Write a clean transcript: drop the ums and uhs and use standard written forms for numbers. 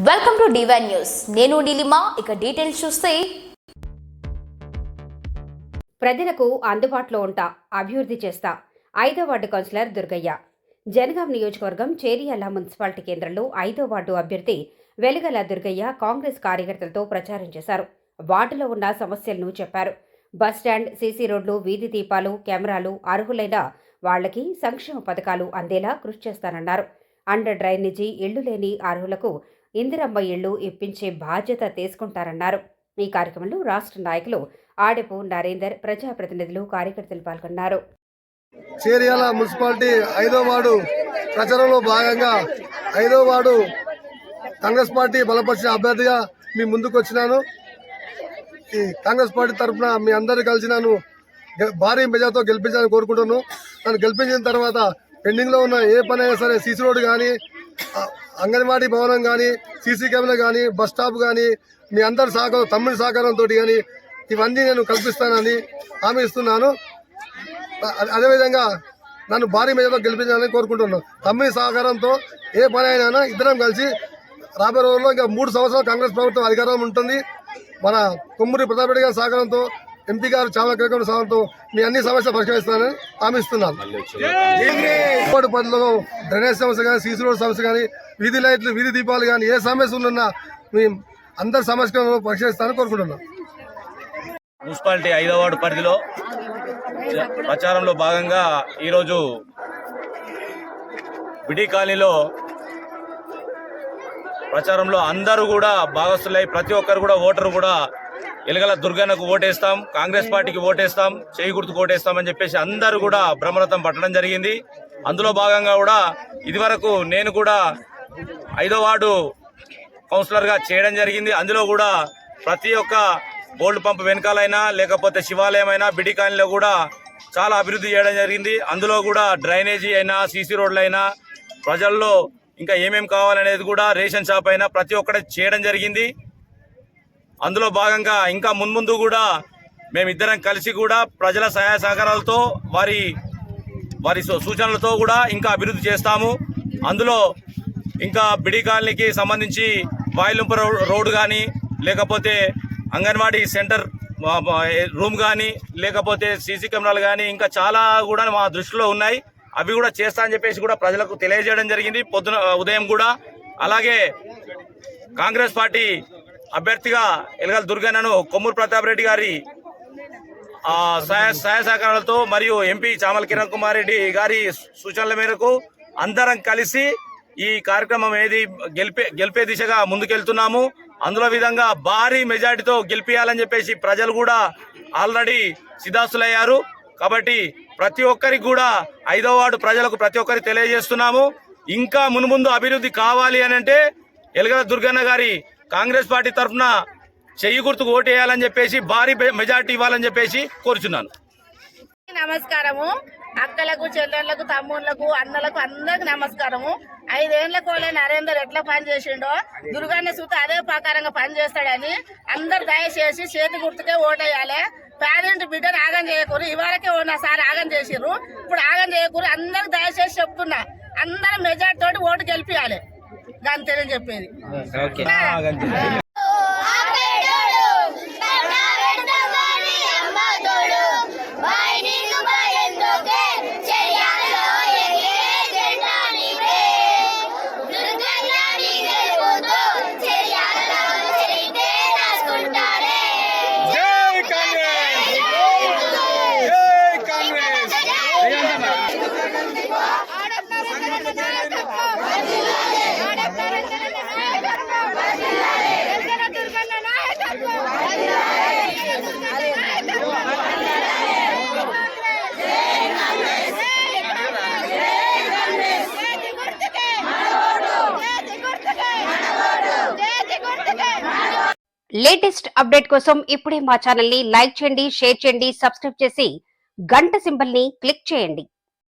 Welcome to divine news. నేను నీలిమా. ఇక details చూస్తే, ప్రజలకు అందుబాటులో ఉంటా, అభివృద్ధి చేస్తా. 5వ వార్డు కౌన్సిలర్ దుర్గయ్య. జనగాం నియోజకవర్గం చేరియాల మున్సిపాలిటీ కేంద్రంలో 5వ వార్డు అభ్యర్థి వెలుగల దుర్గయ్య కాంగ్రెస్ కార్యకర్తలతో ప్రచారం చేశారు. వార్డులో ఉన్న సమస్యలను చెప్పారు. బస్టాండ్, సీసీ రోడ్లు, వీధి దీపాలు, కెమెరాలు, అర్హులైన వాళ్లకి సంక్షేమ పథకాలు అందేలా కృషి చేస్తానన్నారు. అండర్ డ్రైనేజీ ఇళ్లు లేని అర్హులకు ఇందిరమ్మ ఇళ్లు ఇప్పించే బాధ్యత తీసుకుంటారన్నారు. ఈ కార్యక్రమంలో రాష్ట్ర నాయకులు ఆడెపు నరేందర్, ప్రజాప్రతినిధులు, కార్యకర్తలు పాల్గొన్నారు. చేరియాల మున్సిపాలిటీ 5వ వార్డు ప్రచారంలో భాగంగా 5వ వార్డు కాంగ్రెస్ పార్టీ బలపరిచిన అభ్యర్థిగా మీ ముందుకు వచ్చినాను. ఈ కాంగ్రెస్ పార్టీ తరఫున మీ అందరూ కలిసి నన్ను భారీ మెజార్టీతో గెలిపించాలని కోరుకుంటున్నాను. నన్ను గెలిపించిన తర్వాత పెండింగ్ లో ఉన్న ఏ పని అయినా సరే, సీసీ రోడ్డు కానీ, అంగన్వాడీ భవనం కానీ, సీసీ కెమెరా కానీ, బస్ స్టాప్ కానీ, మీ అందరి సహకారం, తమ్ముడి సహకారంతో కానీ ఇవన్నీ నేను కల్పిస్తానని హామీ ఇస్తున్నాను. అదేవిధంగా నన్ను భారీ మెజార్టీతో గెలిపించాలని కోరుకుంటున్నాను. తమ్ముడి సహకారంతో ఏ పని అయినా ఇద్దరం కలిసి రాబోయే రోజుల్లో ఇంకా 3 సంవత్సరాలు కాంగ్రెస్ ప్రభుత్వం అధికారం ఉంటుంది. మన కొమ్మూరి ప్రతాప్ రెడ్డి గారి సహకారంతో, ఎంపీ గారు చావల కిరణ్ సహకారంతో మీ అన్ని సమస్యలు పరిష్కరిస్తానని హామీ ఇస్తున్నాను. పరిధిలో డ్రైనేజ్ సమస్య కానీ, సీసీ రోడ్ సమస్య కానీ, వీధి లైట్లు, వీధి దీపాలు కానీ, ఏ సమస్యలు ఉన్నా మీ అందరి సమస్యలను పరిష్కరిస్తానని కోరుకుంటున్నాను. మున్సిపాలిటీ 5వ వార్డు పరిధిలో ప్రచారంలో భాగంగా ఈరోజు బిడి కాలనీలో ప్రచారంలో అందరూ కూడా భాగస్తులై, ప్రతి ఒక్కరు కూడా ఓటరు కూడా ఎలుగల దుర్గన్నకు ఓటేస్తాం, కాంగ్రెస్ పార్టీకి ఓటేస్తాం, చేయి గుర్తుకు ఓటేస్తామని చెప్పేసి అందరూ కూడా బ్రహ్మరథం పట్టడం జరిగింది. అందులో భాగంగా కూడా ఇదివరకు నేను కూడా 5వ వార్డు కౌన్సిలర్గా చేయడం జరిగింది. అందులో కూడా ప్రతి ఒక్క గోల్డ్ పంప్ వెనకాలైనా, లేకపోతే శివాలయం అయినా, బిడి కాలనీలో కూడా చాలా అభివృద్ధి చేయడం జరిగింది. అందులో కూడా డ్రైనేజీ అయినా, సీసీ రోడ్లు అయినా, ప్రజల్లో ఇంకా ఏమేమి కావాలనేది కూడా, రేషన్ షాప్ అయినా ప్రతి ఒక్కటి చేయడం జరిగింది. అందులో భాగంగా ఇంకా మున్ముందు కూడా మేమిద్దరం కలిసి కూడా ప్రజల సహాయ సహకారాలతో, వారి సూచనలతో కూడా ఇంకా అభివృద్ధి చేస్తాము. అందులో ఇంకా బిడి కాలనీకి సంబంధించి వాయిలింపు రోడ్డు కానీ, లేకపోతే అంగన్వాడీ సెంటర్ రూమ్ కానీ, లేకపోతే సీసీ కెమెరాలు కానీ, ఇంకా చాలా కూడా మా దృష్టిలో ఉన్నాయి. అవి కూడా చేస్తా అని చెప్పేసి కూడా ప్రజలకు తెలియజేయడం జరిగింది ఉదయం కూడా. అలాగే కాంగ్రెస్ పార్టీ అభ్యర్థిగా ఎలుగల దుర్గన్నను కొమ్మూరు ప్రతాప్ రెడ్డి గారి సహాయ సహకారాలతో, మరియు ఎంపీ చామల కిరణ్ కుమార్ రెడ్డి గారి సూచనల మేరకు అందరం కలిసి ఈ కార్యక్రమం గెలిపే దిశగా ముందుకెళ్తున్నాము. అందులో విధంగా భారీ మెజార్టీతో గెలిపియాలని చెప్పేసి ప్రజలు కూడా ఆల్రెడీ సిద్ధాస్తులయ్యారు. కాబట్టి ప్రతి ఒక్కరికి కూడా 5వ వార్డు ప్రజలకు ప్రతి ఒక్కరికి తెలియజేస్తున్నాము. ఇంకా మున్ముందు అభివృద్ధి కావాలి అని అంటే ఎలుగల దుర్గన్న గారి కాంగ్రెస్ పార్టీ తరఫున చెయ్యి గుర్తుకు ఓటు వేయాలని చెప్పేసి, భారీ మెజార్టీ ఇవ్వాలని చెప్పేసి కోరుచున్నాను. నమస్కారము. అక్కలకు, చెల్లెళ్లకు, తమ్ముళ్లకు, అన్నలకు అందరికి నమస్కారము. 5 ఏళ్ల కోలే నరేందర్ ఎట్లా పని చేసిండో దుర్గాన్ని చూస్తే అదే ప్రకారంగా పని చేస్తాడని అందరు దయచేసి చేతి గుర్తుకే ఓటేయాలి. పేదింటి బిడ్డను ఆగం చేయకూరు. ఇవరకే నా సార్ ఆగం చేసిర్రు, ఇప్పుడు ఆగం చేయకూరు. అందరికి దయచేసి చెప్తున్నా, అందరూ మెజార్టీ తోటి ఓటు గెలిపియాలి. దాని తెలియని చెప్పేది. లేటెస్ట్ అప్డేట్ కోసం ఇప్పుడే మా ఛానల్ ని లైక్ చేయండి, షేర్ చేయండి, సబ్స్క్రైబ్ చేసి గంట సింబల్ ని క్లిక్ చేయండి.